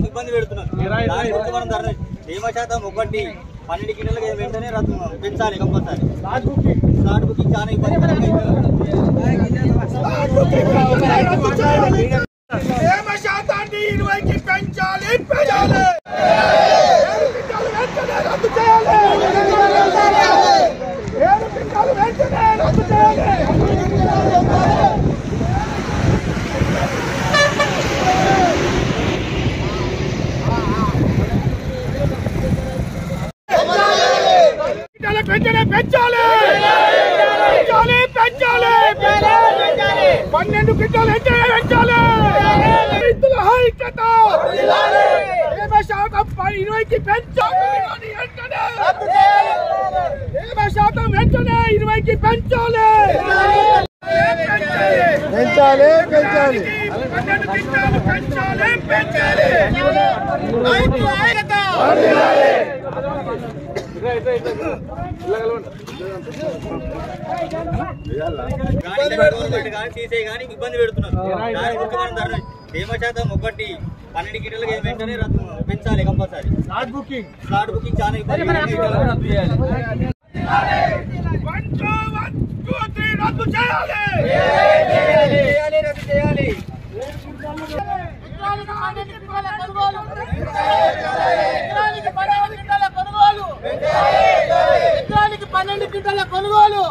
ఇబ్బంది పెడుతున్నారు. తేమ శాతం 12 కిలోలకు వెంటనే పెంచాలి కంపల్సరీ. స్లాట్ బుకింగ్ చాలా ఇబ్బంది. తేమ శాతాన్ని 20కి పెంచాలి. ఇబ్బంది పెడుతున్నారు. తేమ శాతం 12 కిలోలకు వెంటనే పెంచాలి కంపల్సరీ. స్లాట్ బుకింగ్ చాలా ఇబ్బంది. రద్దు చేయాలి. ఎకరానికి 12 క్వింటాల కొనుగోలు.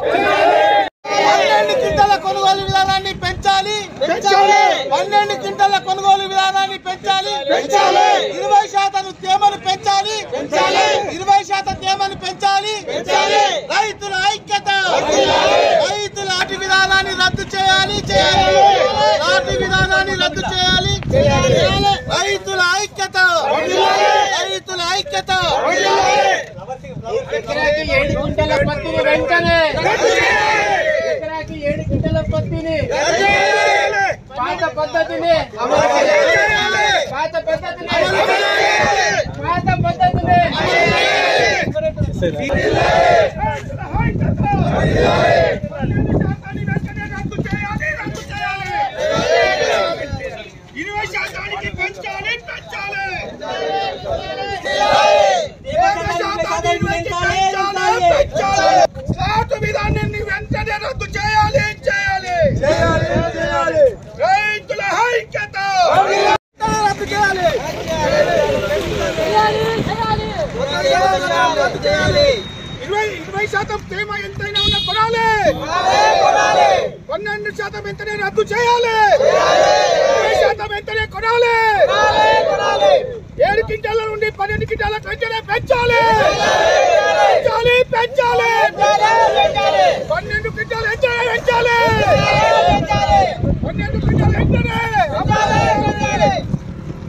12 క్వింటాల కొనుగోలు విధానాన్ని పెంచాలి. 12 క్వింటాల కొనుగోలు విధానాన్ని పెంచాలి. 20% తేమను పెంచాలి. 20% తేమను పెంచాలి. రైతుల ఐక్యత. రైతుల నాటి విధానాన్ని రద్దు చేయాలి. నాటి విధానాన్ని రద్దు చేయాలి. రైతుల ఐక్యత. రైతుల ఐక్యత. ఎకరాకి 7 క్వింటాల పత్తిని వెంటనే. ఎకరాకి 7 క్వింటాల పత్తిని పాత పద్ధతిని. విధానాన్ని వెంటనే రద్దు చేయాలి. రైతుల ఐక్యత. రద్దు చేయాలి. 20% తేమ ఎంతైనా ఉన్నా కొనాలి. 12% ఎంతనే రద్దు చేయాలి. 20% ఎంతనే కొనాలి. 7 క్వింటాల నుండి 12 క్వింటాల వెంటనే పెంచాలి. 12 క్వింటాల వెంటనే పెంచాలి. 12 క్వింటాల వెంటనే.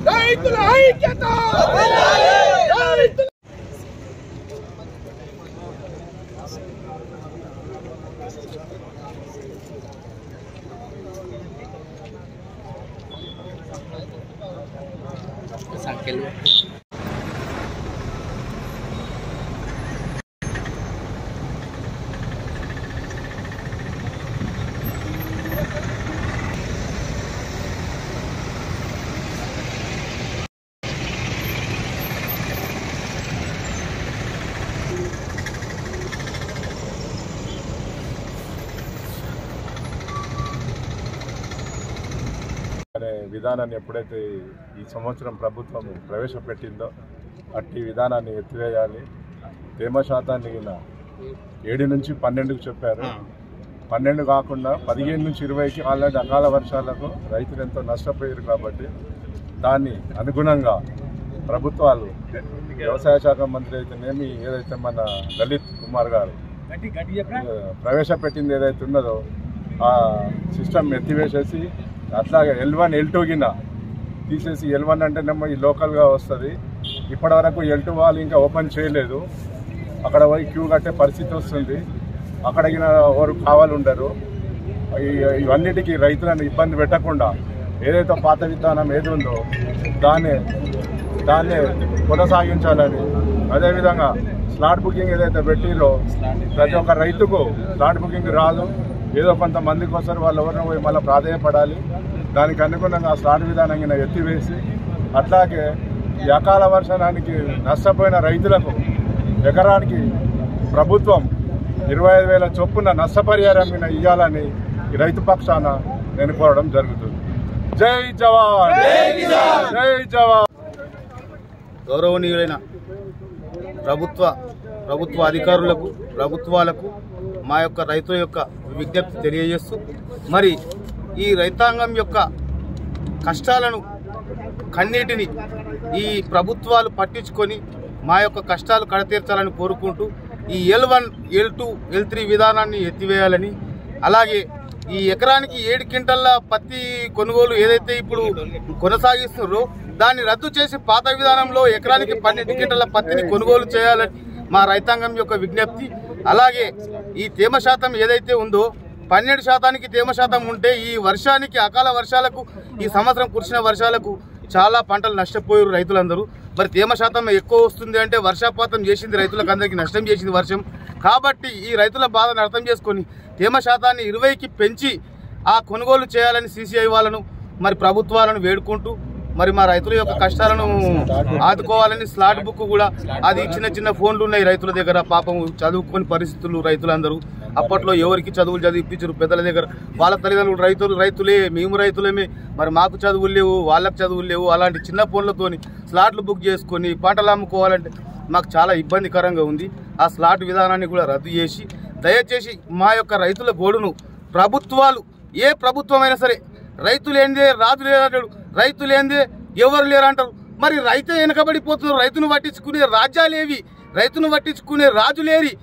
రైతుల ఐక్యత. సంఖ్యలు అనే విధానాన్ని ఎప్పుడైతే ఈ సంవత్సరం ప్రభుత్వం ప్రవేశపెట్టిందో అట్టి విధానాన్ని ఎత్తివేయాలి. తేమ శాతాన్ని 7 నుంచి 12కు చెప్పారు. 12 కాకుండా 15 నుంచి 20కి ఆల్రెడీ అకాల వర్షాలకు రైతులు ఎంతో నష్టపోయారు. కాబట్టి దాన్ని అనుగుణంగా ప్రభుత్వాలు వ్యవసాయ శాఖ మంత్రి అయితేనేమి ఏదైతే మన లలిత్ కుమార్ గారు ప్రవేశపెట్టింది ఏదైతే ఉన్నదో ఆ సిస్టమ్ ఎత్తివేసేసి అట్లాగే L1 L2 కింద తీసేసి L1 అంటేనేమో ఈ లోకల్గా వస్తుంది. ఇప్పటివరకు L2 వాళ్ళు ఇంకా ఓపెన్ చేయలేదు. అక్కడ పోయి క్యూ కట్టే పరిస్థితి వస్తుంది. అక్కడికి ఎవరు కావాలి ఉండరు. ఇవన్నిటికీ రైతులను ఇబ్బంది పెట్టకుండా ఏదైతే పాత విధానం ఏది ఉందో దాన్నే కొనసాగించాలని, అదేవిధంగా స్లాట్ బుకింగ్ ఏదైతే పెట్టిరో ప్రతి ఒక్క రైతుకు స్లాట్ బుకింగ్ రాదు. ఏదో కొంతమంది కోసం వాళ్ళు ఎవరిని పోయి మళ్ళీ ప్రాధాన్యపడాలి. దానికి అనుగుణంగా స్లాట్ విధానంగా ఎత్తివేసి అట్లాగే ఈ అకాల వర్షానికి నష్టపోయిన రైతులకు ఎకరానికి ప్రభుత్వం 25,000 చొప్పున నష్టపరిహారం ఇవ్వాలని ఈ రైతు పక్షాన నేను కోరడం జరుగుతుంది. జై జవాన్, జై జవాన్. గౌరవనీయులైన ప్రభుత్వ అధికారులకు, ప్రభుత్వాలకు మా యొక్క రైతుల యొక్క విజ్ఞప్తి తెలియజేస్తూ, మరి ఈ రైతాంగం యొక్క కష్టాలను కన్నీటిని ఈ ప్రభుత్వాలు పట్టించుకొని మా యొక్క కష్టాలు కడతీర్చాలని కోరుకుంటూ ఈ L1 L2 L3 విధానాన్ని ఎత్తివేయాలని, అలాగే ఈ ఎకరానికి 7 క్వింటాల పత్తి కొనుగోలు ఏదైతే ఇప్పుడు కొనసాగిస్తున్నారో దాన్ని రద్దు చేసి పాత విధానంలో ఎకరానికి 12 క్వింటాల పత్తిని కొనుగోలు చేయాలని మా రైతాంగం యొక్క విజ్ఞప్తి. అలాగే ఈ తేమ శాతం ఏదైతే ఉందో 12% తేమ శాతం ఉంటే ఈ వర్షానికి, అకాల వర్షాలకు, ఈ సంవత్సరం కురిసిన వర్షాలకు చాలా పంటలు నష్టపోయారు రైతులందరూ. మరి తేమ శాతం ఎక్కువ వస్తుంది అంటే వర్షాపాతం చేసింది, రైతులకు అందరికీ నష్టం చేసింది వర్షం. కాబట్టి ఈ రైతుల బాధను అర్థం చేసుకొని తేమ శాతాన్ని 20కి పెంచి ఆ కొనుగోలు చేయాలని CCI వాళ్ళను, మరి ప్రభుత్వాలను వేడుకుంటూ, మరి మా రైతుల యొక్క కష్టాలను ఆదుకోవాలని స్లాట్ బుక్ కూడా అది చిన్న ఫోన్లు ఉన్నాయి రైతుల దగ్గర. పాపం చదువుకొని పరిస్థితులు రైతులందరూ అప్పట్లో ఎవరికి చదువులు చదివించారు పెద్దల దగ్గర. వాళ్ళ తల్లిదండ్రులు రైతులే, మేము రైతులేమే, మరి మాకు చదువులు లేవు, వాళ్ళకు చదువులు లేవు. అలాంటి చిన్న ఫోన్లతోని స్లాట్లు బుక్ చేసుకొని పంటలు అమ్ముకోవాలంటే మాకు చాలా ఇబ్బందికరంగా ఉంది. ఆ స్లాట్ విధానాన్ని కూడా రద్దు చేసి దయచేసి మా యొక్క రైతుల గోడును ప్రభుత్వాలు, ఏ ప్రభుత్వమైనా సరే, రైతు లేనిదే రాజు లేదంటాడు, రైతు లేనిదే ఎవరు లేరంటారు. మరి రైతే వెనకబడిపోతున్నారు. రైతును పట్టించుకునే రాజ్యాలేవి, రైతును పట్టించుకునే రాజులేరి,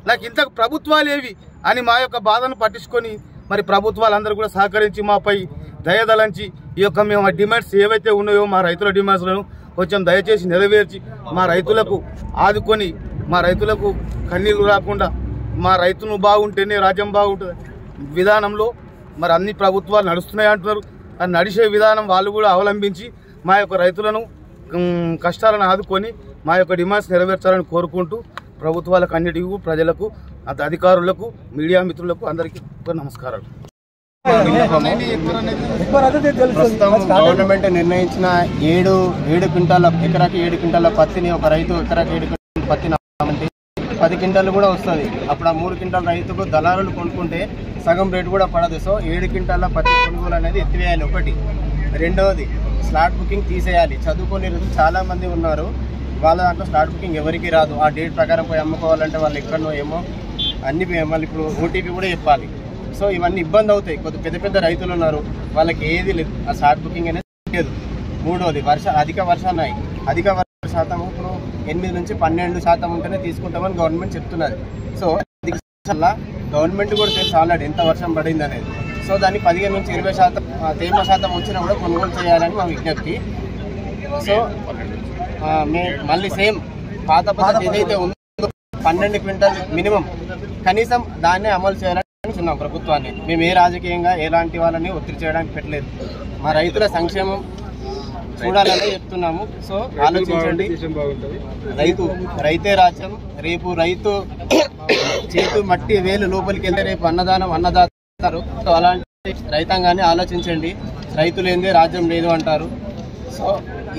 నాకు ఇంత ప్రభుత్వాలేవి అని మా యొక్క బాధను పట్టించుకొని మరి ప్రభుత్వాలందరూ కూడా సహకరించి మాపై దయదలంచి ఈ యొక్క మేము డిమాండ్స్ ఏవైతే ఉన్నాయో మా రైతుల డిమాండ్స్లను కొంచెం దయచేసి నెరవేర్చి మా రైతులకు ఆదుకొని, మా రైతులకు కన్నీళ్లు రాకుండా, మా రైతును బాగుంటేనే రాజ్యం బాగుంటుంది విధానంలో మరి అన్ని ప్రభుత్వాలు నడుస్తున్నాయి అంటున్నారు. అది నడిచే విధానం వాళ్ళు కూడా అవలంబించి మా యొక్క రైతులను కష్టాలను ఆదుకొని మా యొక్క డిమాండ్స్ నెరవేర్చాలని కోరుకుంటూ ప్రభుత్వాలకు అన్నిటికీ, ప్రజలకు, అధికారులకు, మీడియా మిత్రులకు అందరికీ నమస్కారాలు. ప్రస్తుతం గవర్నమెంట్ నిర్ణయించిన 7 క్వింటాల ఎకరాకి 7 క్వింటాల పత్తిని ఒక రైతు ఎకరాకి 7 క్వింటాల పత్తిని అమ్మాలంటే 10 క్వింటాలు కూడా వస్తుంది. అప్పుడు ఆ 3 క్వింటాల రైతుకు దళారులు కొనుక్కుంటే సగం రేటు కూడా పడదు. సో 7 క్వింటాల పత్తి కొనుగోలు అనేది ఎత్తివేయాలి ఒకటి. రెండవది స్లాట్ బుకింగ్ తీసేయాలి. చదువుకునే చాలా మంది ఉన్నారు, వాళ్ళ దాంట్లో స్లాట్ బుకింగ్ ఎవరికి రాదు. ఆ డేట్ ప్రకారం పోయి అమ్ముకోవాలంటే వాళ్ళు ఎక్కడనో ఏమో అన్ని మళ్ళీ ఇప్పుడు OTP కూడా చెప్పాలి. సో ఇవన్నీ ఇబ్బంది అవుతాయి. పెద్ద రైతులు ఉన్నారు, వాళ్ళకి ఏది లేదు, ఆ స్లాట్ బుకింగ్ అనేది లేదు. మూడవది అధిక వర్షాలు, అధిక వర్ష శాతం ఇప్పుడు 8 నుంచి 12% ఉంటేనే తీసుకుంటామని గవర్నమెంట్ చెప్తున్నది. సో గవర్నమెంట్ కూడా తెలుసు ఆల్రెడీ ఎంత వర్షం పడింది అనేది. సో దాన్ని 15 నుంచి 20% తేమ శాతం వచ్చినా కూడా కొనుగోలు చేయాలని మా విజ్ఞప్తి. సో మళ్ళీ సేమ్ పాత పద్ధతి ఏదైతే ఉందో 12 క్వింటాల్ మినిమం కనీసం దాన్నే అమలు చేయాలని చూస్తున్నాం ప్రభుత్వాన్ని. మేము ఏ రాజకీయంగా ఎలాంటి వాళ్ళని ఒత్తిడి చేయడానికి పెట్టలేదు. మా రైతుల సంక్షేమం చూడాలని చెప్తున్నాము. సో ఆలోచించండి. రైతే రాజ్యం. రేపు రైతు చేతు మట్టి వేలు లోపలికి వెళ్తే రేపు అన్నదాతారు. సో అలాంటి రైతాంగాన్ని ఆలోచించండి. రైతు లేనిదే రాజ్యం లేదు అంటారు. సో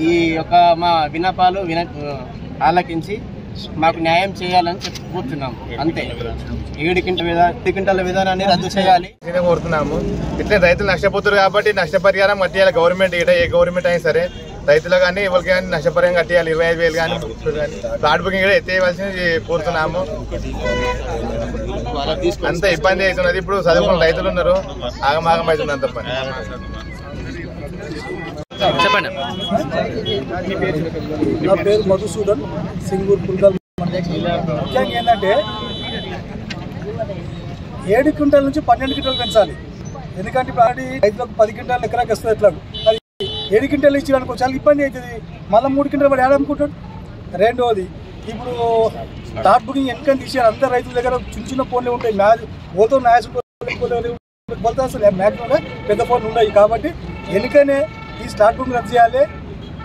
ఈ యొక్క మా విన్నపాలు ఆలకించి మాకు న్యాయం చేయాలని చెప్పుకుంటున్నాం. అంతే. 7 క్వింటాల విధానాన్ని రద్దు చేయాలి కోరుతున్నాము. ఇట్లే రైతులు నష్టపోతారు కాబట్టి నష్టపరిహారం కట్టియాలి గవర్నమెంట్. ఏ గవర్నమెంట్ అయినా సరే రైతులు కానీ ఎవరికి కానీ నష్టపరిహారం కట్టియాలి. 25,000 కానీ స్లాట్ బుకింగ్ కూడా ఎత్తేయవలసింది కోరుతున్నాము. అంత ఇబ్బంది అవుతున్నది. ఇప్పుడు చదువుకున్న రైతులు ఉన్నారు, ఆగమాగం అవుతుంది అంత పని. చెప్పండి. నా పేరు మధుసూదన్, సింగూర్ పుల్కల్. ముఖ్యంగా ఏంటంటే 7 క్వింటాల నుంచి 12 క్వింటాలు పెంచాలి. ఎందుకంటే ఇప్పుడు ఆల్రెడీ రైతులకు 10 క్వింటాలు ఎకరాకి వస్తుంది. ఎట్లా అది 7 క్వింటాలు ఇచ్చేయడానికి చాలా ఇబ్బంది అవుతుంది. మళ్ళీ 3 క్వింటాలు వాడు ఏడనుకుంటాడు. రెండోది, ఇప్పుడు స్టార్ట్ బుకింగ్ ఎందుకని తీసేయాలి? అందరు రైతుల దగ్గర చిన్న ఫోన్లు ఉంటాయి. ఓతో మ్యాచ్ అసలు మ్యాక్సిమం పెద్ద ఫోన్లు ఉన్నాయి. కాబట్టి ఎందుకనే ఈ స్టార్ట్ బుకింగ్ రద్దు చేయాలి.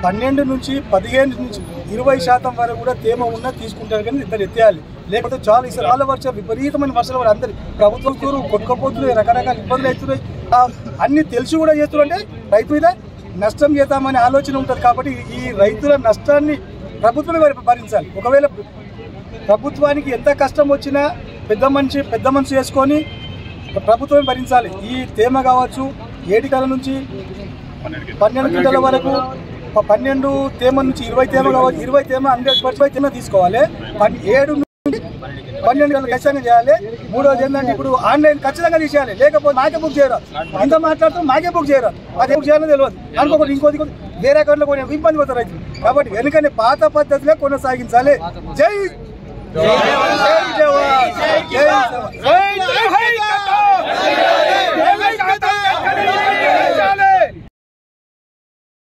12 నుంచి 15 నుంచి 20% వరకు కూడా తేమ ఉన్నా తీసుకుంటారు, కానీ ఇద్దరు ఎత్తేయాలి. లేకపోతే చాలా ఈసారి చాలా వర్షాలు, విపరీతమైన వర్షాలు కూడా అందరు ప్రభుత్వం కొట్టుకపోతున్నాయి, రకరకాల ఇబ్బందులు అవుతున్నాయి. అన్ని తెలిసి కూడా చేస్తున్నారంటే రైతు మీద నష్టం చేద్దామనే ఆలోచన ఉంటుంది. కాబట్టి ఈ రైతుల నష్టాన్ని ప్రభుత్వమే భరించాలి. ఒకవేళ ప్రభుత్వానికి ఎంత కష్టం వచ్చినా పెద్ద మనిషి చేసుకొని ప్రభుత్వమే భరించాలి. ఈ తేమ కావచ్చు 7 క్వింటాల నుంచి 12 క్వింటాల వరకు, 12 తేమ నుంచి 20 తేమ కావచ్చు, 20 తేమ 100% తేమ తీసుకోవాలి. 7 నుంచి 12 ఖచ్చితంగా చేయాలి. మూడోది ఏంటంటే ఇప్పుడు ఆన్లైన్ ఖచ్చితంగా తీసేయాలి. లేకపోతే మాకే బుక్ చేయరు. ఇంత మాట్లాడుతూ మాకే బుక్ చేయరు. అదే బుక్ చేయాలని తెలియదు అనుకోకూడదు. ఇంకోటి వేరే అకౌంట్లో కొన్ని ఇబ్బంది పడతారు రైతులు. కాబట్టి వెనుకనే పాత పద్ధతిలో కొనసాగించాలి. జై